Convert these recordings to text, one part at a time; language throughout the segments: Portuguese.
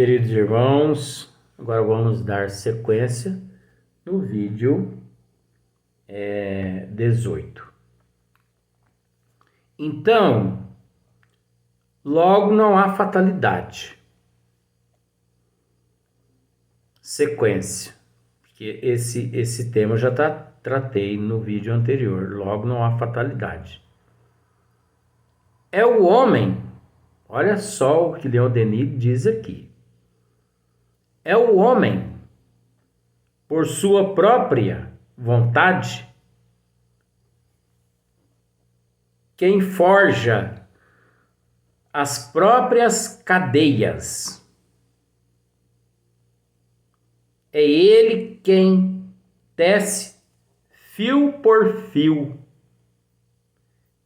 Queridos irmãos, agora vamos dar sequência no vídeo 18. Então, logo não há fatalidade. Sequência, porque esse tema eu já tratei no vídeo anterior. Logo não há fatalidade. É o homem, olha só o que Leon Denis diz aqui. É o homem, por sua própria vontade, quem forja as próprias cadeias. É ele quem tece fio por fio,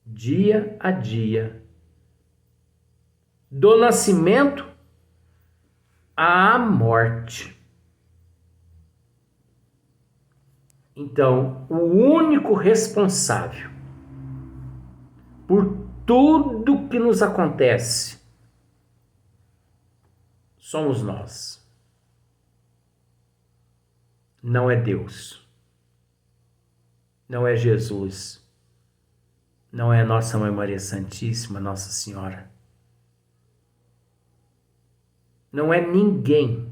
dia a dia, do nascimento à morte. Então, o único responsável por tudo que nos acontece somos nós. Não é Deus. Não é Jesus. Não é Nossa Mãe Maria Santíssima, Nossa Senhora. Não é ninguém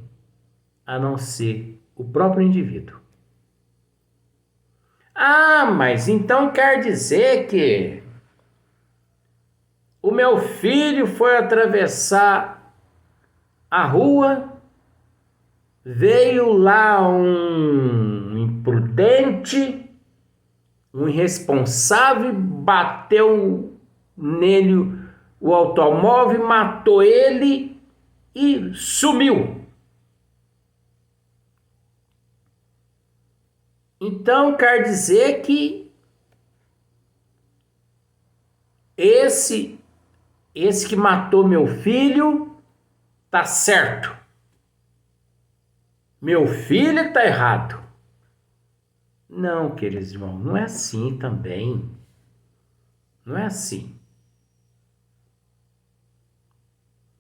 a não ser o próprio indivíduo. Ah, mas então quer dizer que o meu filho foi atravessar a rua, veio lá um imprudente, um irresponsável, bateu nele o automóvel, matou ele e sumiu. Então quer dizer que esse que matou meu filho tá certo. Meu filho tá errado. Não, queridos irmãos, não é assim também. Não é assim.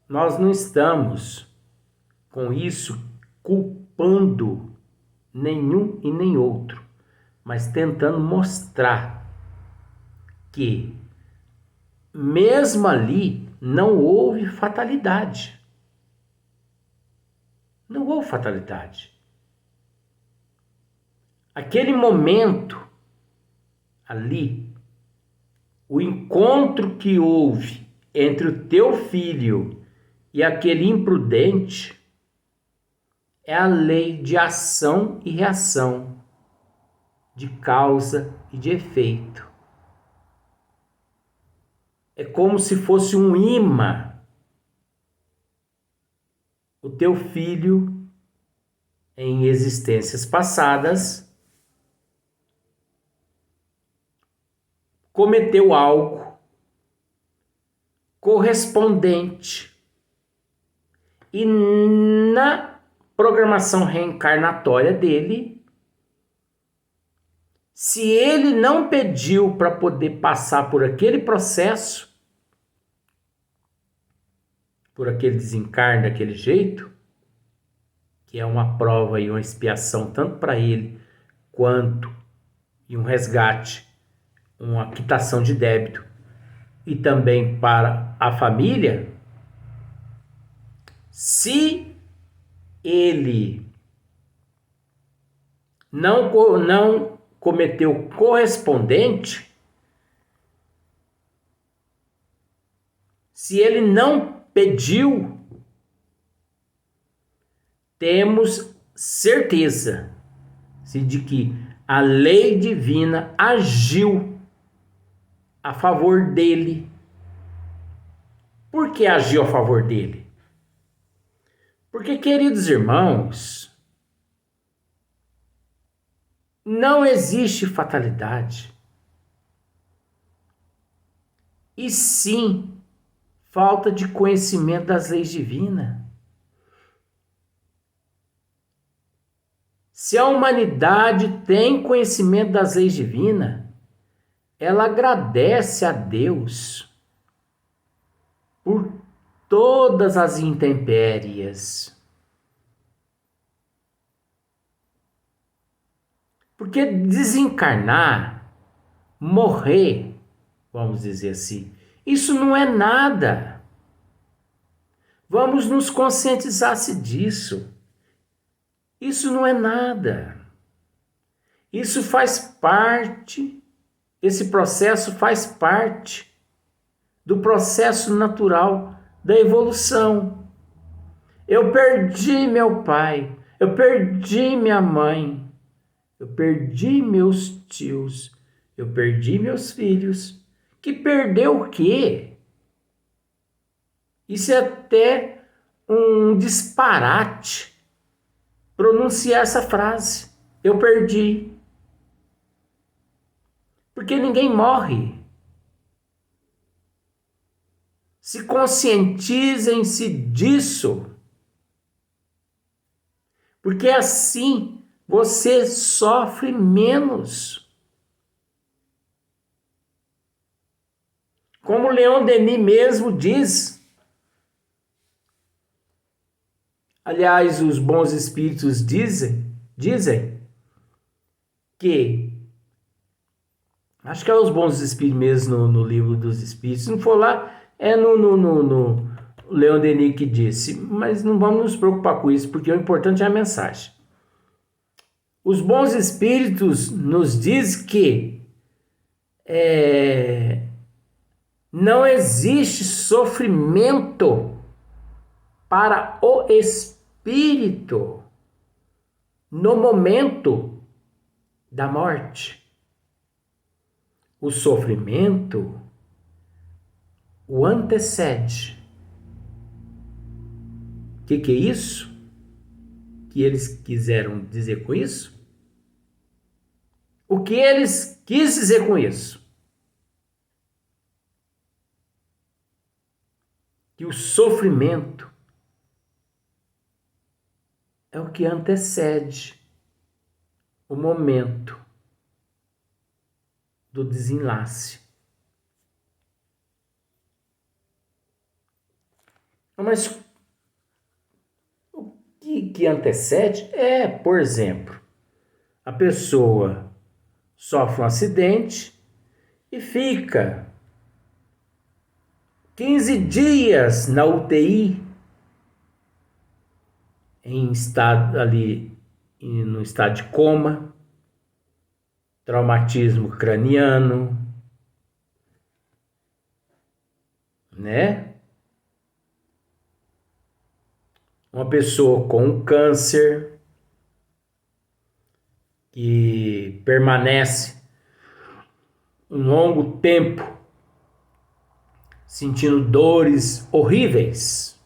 Nós não estamos com isso culpando nenhum e nem outro, mas tentando mostrar que mesmo ali não houve fatalidade. Não houve fatalidade. Aquele momento ali, o encontro que houve entre o teu filho e aquele imprudente é a lei de ação e reação, de causa e de efeito. É como se fosse um imã. O teu filho, em existências passadas, cometeu algo correspondente e na programação reencarnatória dele, se ele não pediu para poder passar por aquele processo, por aquele desencarne daquele jeito, que é uma prova e uma expiação tanto para ele quanto e um resgate, uma quitação de débito e também para a família, se ele não cometeu correspondente, se ele não pediu, temos certeza de que a lei divina agiu a favor dele. Por que agiu a favor dele? Porque, queridos irmãos, não existe fatalidade. E sim, falta de conhecimento das leis divinas. Se a humanidade tem conhecimento das leis divinas, ela agradece a Deus por todas as intempéries. Porque desencarnar, morrer, vamos dizer assim, isso não é nada. Vamos nos conscientizar-se disso. Isso não é nada. Isso faz parte, esse processo faz parte do processo natural da evolução. Eu perdi meu pai, eu perdi minha mãe, eu perdi meus tios, eu perdi meus filhos. Que perdeu o quê? Isso é até um disparate pronunciar essa frase. Eu perdi. Porque ninguém morre. Se conscientizem-se disso. Porque assim você sofre menos. Como Leon Denis mesmo diz. Aliás, os bons espíritos dizem que, acho que é os bons espíritos mesmo no livro dos espíritos, se não for lá, é no Leon Denis que disse, mas não vamos nos preocupar com isso, porque o importante é a mensagem. Os bons espíritos nos diz que não existe sofrimento para o espírito no momento da morte. O sofrimento o antecede. O que é isso? Que eles quiseram dizer com isso? O que eles quis dizer com isso? Que o sofrimento é o que antecede o momento do desenlace. Mas o que antecede é, por exemplo, a pessoa sofre um acidente e fica 15 dias na UTI, em estado ali, no estado de coma, traumatismo craniano, né? Uma pessoa com câncer que permanece um longo tempo sentindo dores horríveis.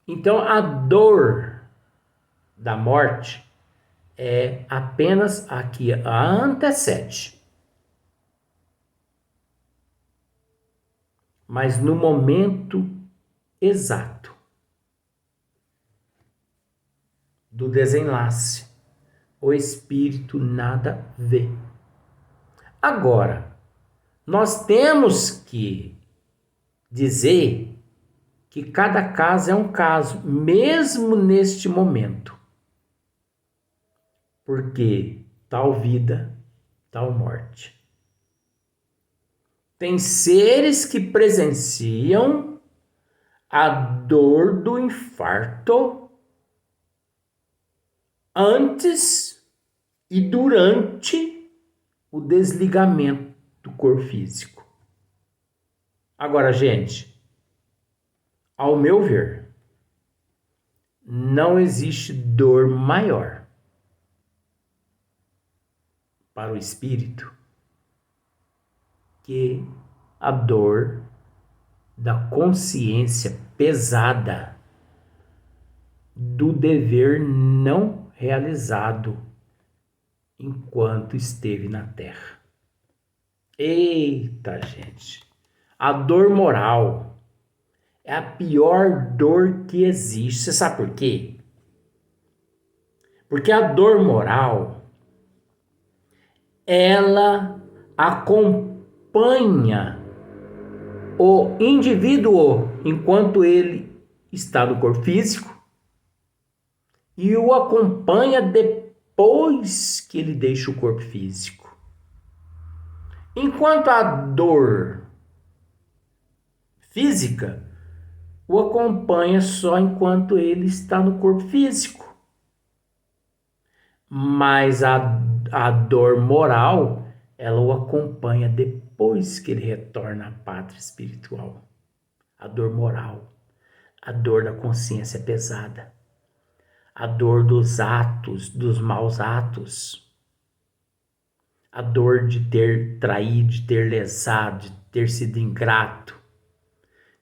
Então a dor da morte é apenas a que a antecede. Mas no momento exato do desenlace, o espírito nada vê. Agora, nós temos que dizer que cada caso é um caso, mesmo neste momento. Porque tal vida, tal morte. Tem seres que presenciam a dor do infarto antes e durante o desligamento do corpo físico. Agora, gente, ao meu ver, não existe dor maior para o espírito que a dor da consciência pesada do dever não realizado enquanto esteve na Terra. Eita, gente! A dor moral é a pior dor que existe. Você sabe por quê? Porque a dor moral, ela acompanha o indivíduo enquanto ele está no corpo físico e o acompanha depois que ele deixa o corpo físico. Enquanto a dor física o acompanha só enquanto ele está no corpo físico. Mas a dor moral, ela o acompanha depois que ele retorna à pátria espiritual. A dor moral, a dor da consciência pesada, a dor dos atos, dos maus atos, a dor de ter traído, de ter lesado, de ter sido ingrato,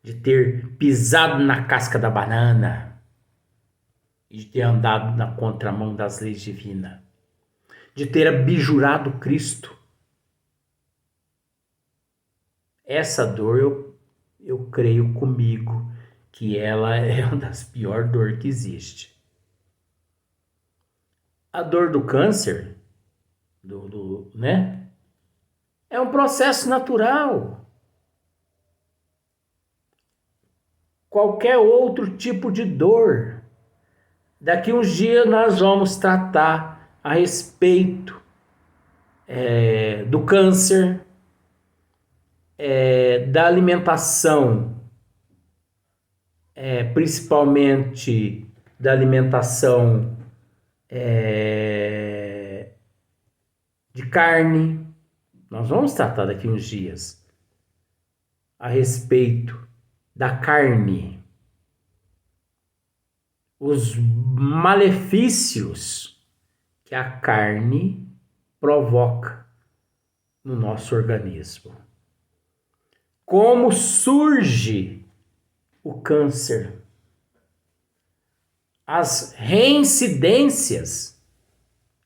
de ter pisado na casca da banana e de ter andado na contramão das leis divinas, de ter abjurado Cristo. Essa dor, eu creio comigo que ela é uma das piores dores que existe. A dor do câncer, né? É um processo natural. Qualquer outro tipo de dor. Daqui uns dias nós vamos tratar a respeito do câncer, da alimentação, principalmente da alimentação de carne. Nós vamos tratar daqui uns dias a respeito da carne, os malefícios que a carne provoca no nosso organismo. Como surge o câncer? As reincidências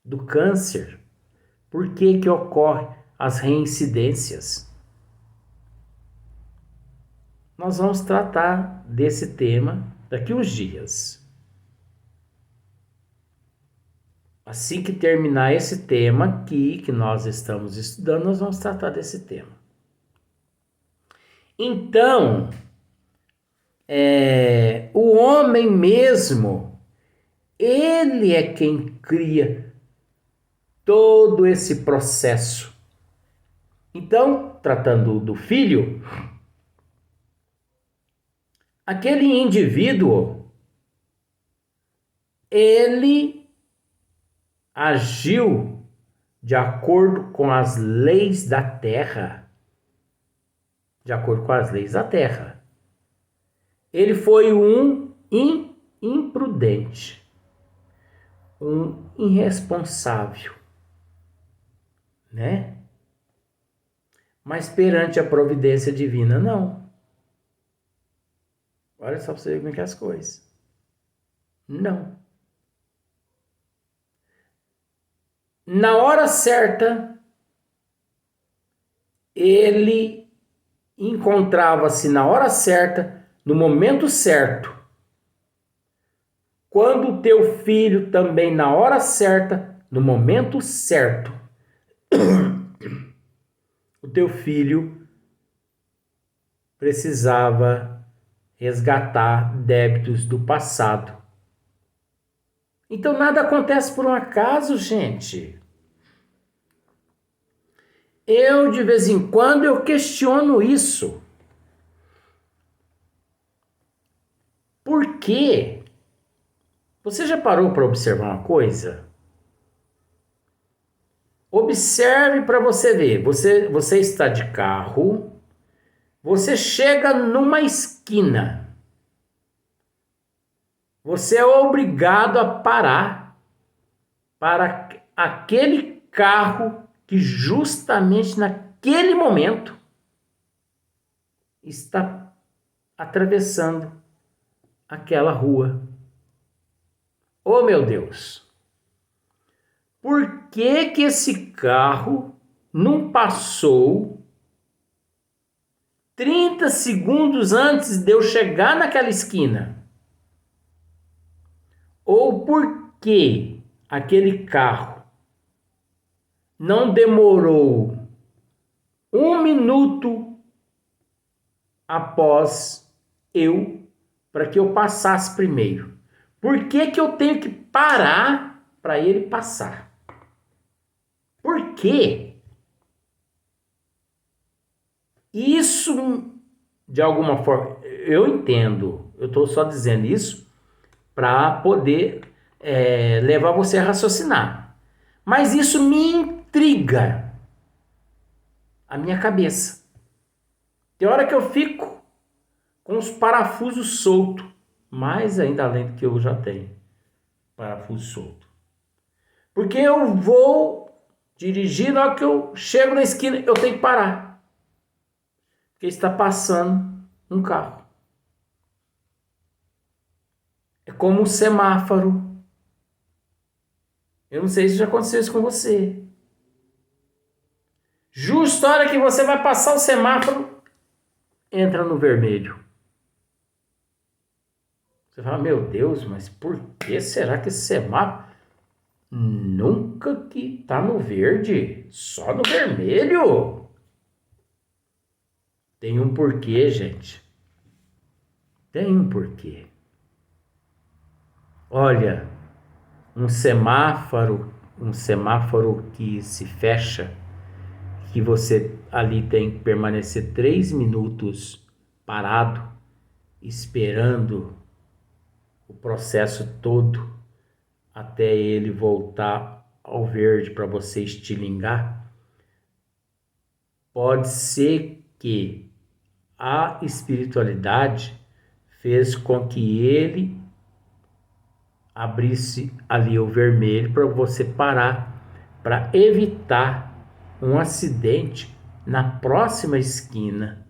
do câncer. Por que ocorre as reincidências? Nós vamos tratar desse tema daqui uns dias. Assim que terminar esse tema aqui que nós estamos estudando, nós vamos tratar desse tema. Então, o homem mesmo, ele é quem cria todo esse processo. Então, tratando do filho, aquele indivíduo, ele agiu de acordo com as leis da terra. De acordo com as leis da terra. Ele foi um imprudente, um irresponsável, né? Mas perante a providência divina, não. Olha só para você ver como é que é as coisas. Não. Na hora certa, ele encontrava-se na hora certa, no momento certo. Quando o teu filho também na hora certa, no momento certo, o teu filho precisava resgatar débitos do passado. Então nada acontece por um acaso, gente. Eu, de vez em quando, eu questiono isso. Por quê? Você já parou para observar uma coisa? Observe para você ver. Você está de carro, você chega numa esquina. Você é obrigado a parar para aquele carro que justamente naquele momento está atravessando aquela rua. Oh, meu Deus! Por que esse carro não passou 30 segundos antes de eu chegar naquela esquina? Ou por que aquele carro não demorou 1 minuto após para que eu passasse primeiro? Por que que eu tenho que parar para ele passar? Por quê? Isso, de alguma forma, eu entendo. Eu estou só dizendo isso para poder levar você a raciocinar. Mas isso me intriga a minha cabeça. Tem hora que eu fico com os parafusos soltos, mais ainda além do que eu já tenho, parafuso solto. Porque eu vou dirigir, na hora que eu chego na esquina, eu tenho que parar. Porque está passando um carro. É como um semáforo. Eu não sei se já aconteceu isso com você. Justo a hora que você vai passar o semáforo, entra no vermelho. Você fala, meu Deus, mas por que será que esse semáforo nunca que tá no verde, só no vermelho? Tem um porquê, gente. Tem um porquê. Olha, um semáforo que se fecha, que você ali tem que permanecer 3 minutos parado, esperando o processo todo até ele voltar ao verde para você estilingar. Pode ser que a espiritualidade fez com que ele abrisse ali o vermelho para você parar, para evitar um acidente na próxima esquina,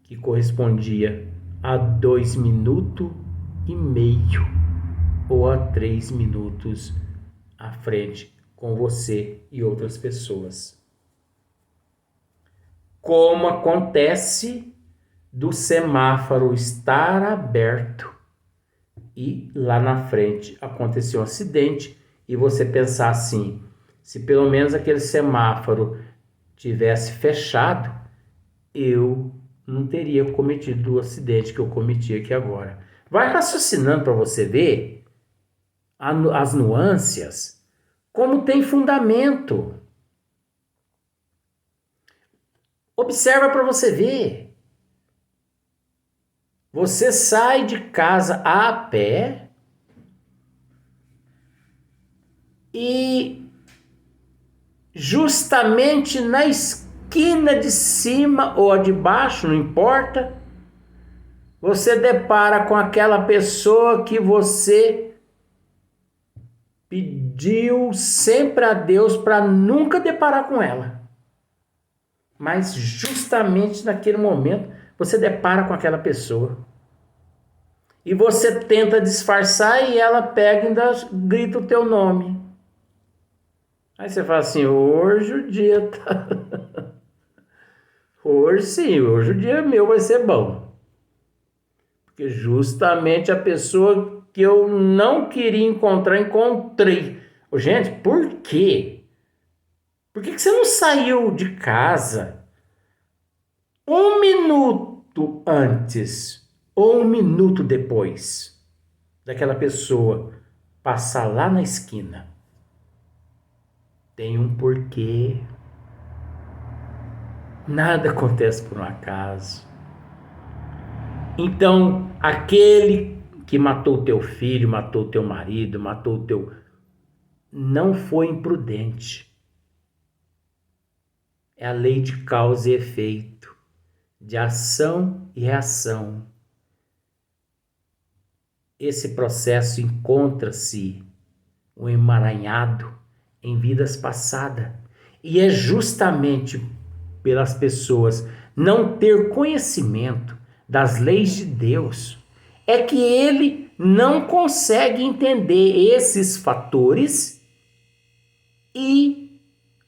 que correspondia a 2,5 minutos ou a 3 minutos à frente com você e outras pessoas. Como acontece do semáforo estar aberto e lá na frente aconteceu um acidente e você pensar assim, se pelo menos aquele semáforo tivesse fechado, eu não teria cometido o acidente que eu cometi aqui agora. Vai raciocinando para você ver as nuances, como tem fundamento. Observa para você ver. Você sai de casa a pé e justamente na esquina de cima ou a de baixo, não importa, você depara com aquela pessoa que você pediu sempre a Deus para nunca deparar com ela. Mas justamente naquele momento você depara com aquela pessoa. E você tenta disfarçar e ela pega e ainda grita o teu nome. Aí você fala assim, hoje o dia tá... Hoje sim, hoje o dia meu vai ser bom. Porque justamente a pessoa que eu não queria encontrar, encontrei. Gente, por quê? Por que você não saiu de casa 1 minuto antes ou 1 minuto depois daquela pessoa passar lá na esquina? Tem um porquê. Nada acontece por um acaso. Então, aquele que matou teu filho, matou teu marido, matou teu... não foi imprudente. É a lei de causa e efeito, de ação e reação. Esse processo encontra-se um emaranhado em vidas passadas. E é justamente pelas pessoas não ter conhecimento das leis de Deus, é que ele não consegue entender esses fatores e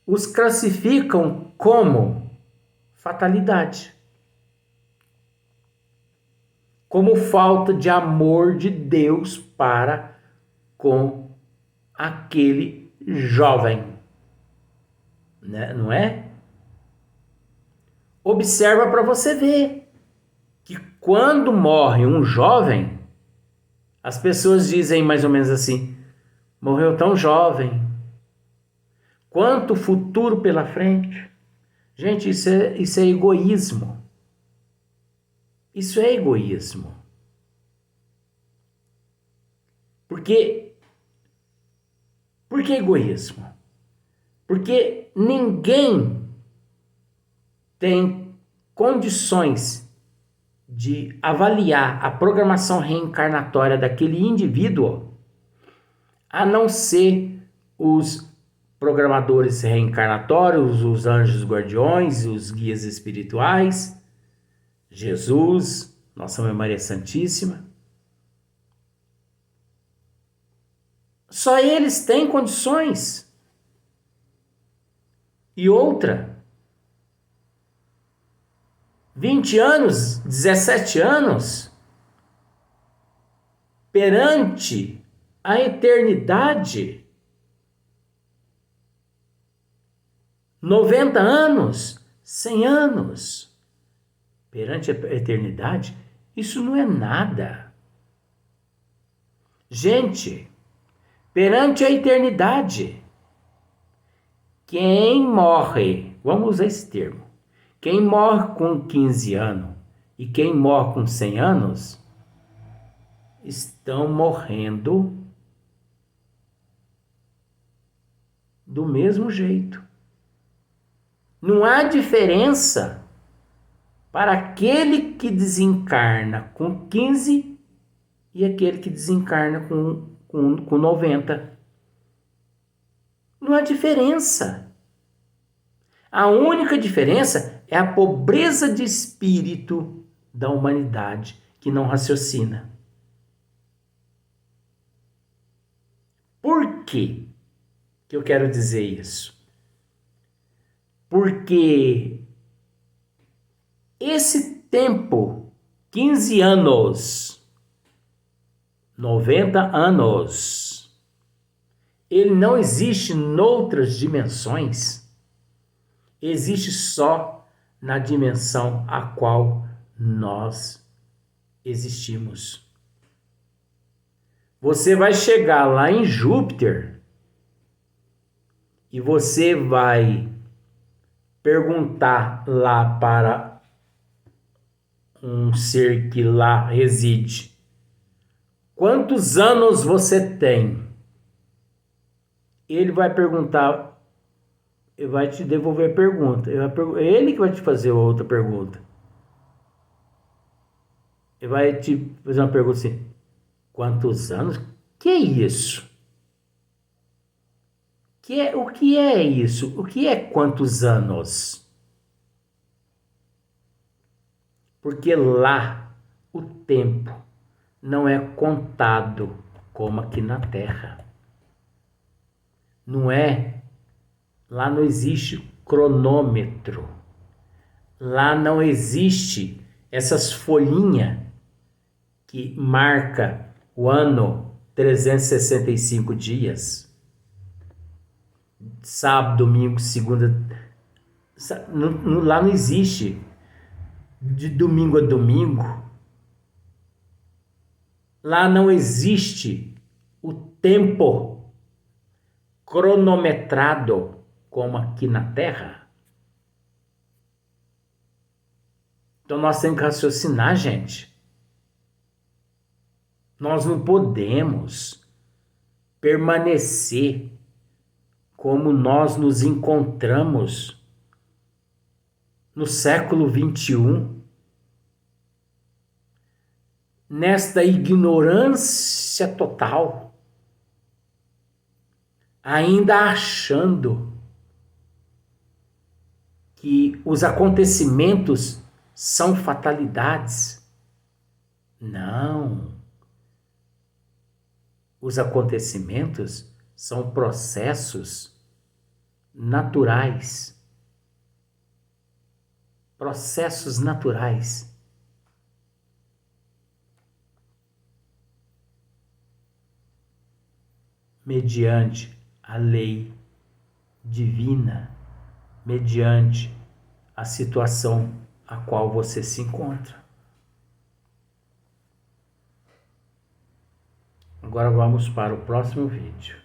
os classificam como fatalidade, como falta de amor de Deus para com aquele jovem, né? Não é? Observa para você ver que quando morre um jovem, As pessoas dizem mais ou menos assim: morreu tão jovem, quanto futuro pela frente. Gente, isso é egoísmo. Isso é egoísmo. Por que egoísmo? Porque ninguém tem condições de avaliar a programação reencarnatória daquele indivíduo, a não ser os programadores reencarnatórios, os anjos guardiões, os guias espirituais, Jesus, Nossa Mãe Maria Santíssima. Só eles têm condições. E outra, 20 anos, 17 anos, perante a eternidade, 90 anos, 100 anos, perante a eternidade, isso não é nada. Gente, perante a eternidade, quem morre, vamos usar esse termo, quem morre com 15 anos e quem morre com 100 anos, estão morrendo do mesmo jeito. Não há diferença para aquele que desencarna com 15 e aquele que desencarna com 90. Não há diferença. A única diferença é a pobreza de espírito da humanidade que não raciocina. Por quê que eu quero dizer isso? Porque esse tempo, 15 anos, 90 anos, ele não existe noutras dimensões. Existe só na dimensão a qual nós existimos. Você vai chegar lá em Júpiter e você vai perguntar lá para um ser que lá reside: quantos anos você tem? Ele vai perguntar, ele vai te devolver a pergunta. É ele que vai te fazer outra pergunta. Ele vai te fazer uma pergunta assim: quantos anos? Que é isso? O que é isso? O que é quantos anos? Porque lá o tempo não é contado como aqui na Terra. Não é. Lá não existe cronômetro. Lá não existe essas folhinhas que marca o ano 365 dias. Sábado, domingo, segunda. Lá não existe de domingo a domingo. Lá não existe o tempo cronometrado como aqui na Terra. Então nós temos que raciocinar, gente. Nós não podemos permanecer como nós nos encontramos no século 21, nesta ignorância total, ainda achando que os acontecimentos são fatalidades. Não. Os acontecimentos são processos naturais. Processos naturais. Mediante a lei divina, mediante a situação a qual você se encontra. Agora vamos para o próximo vídeo.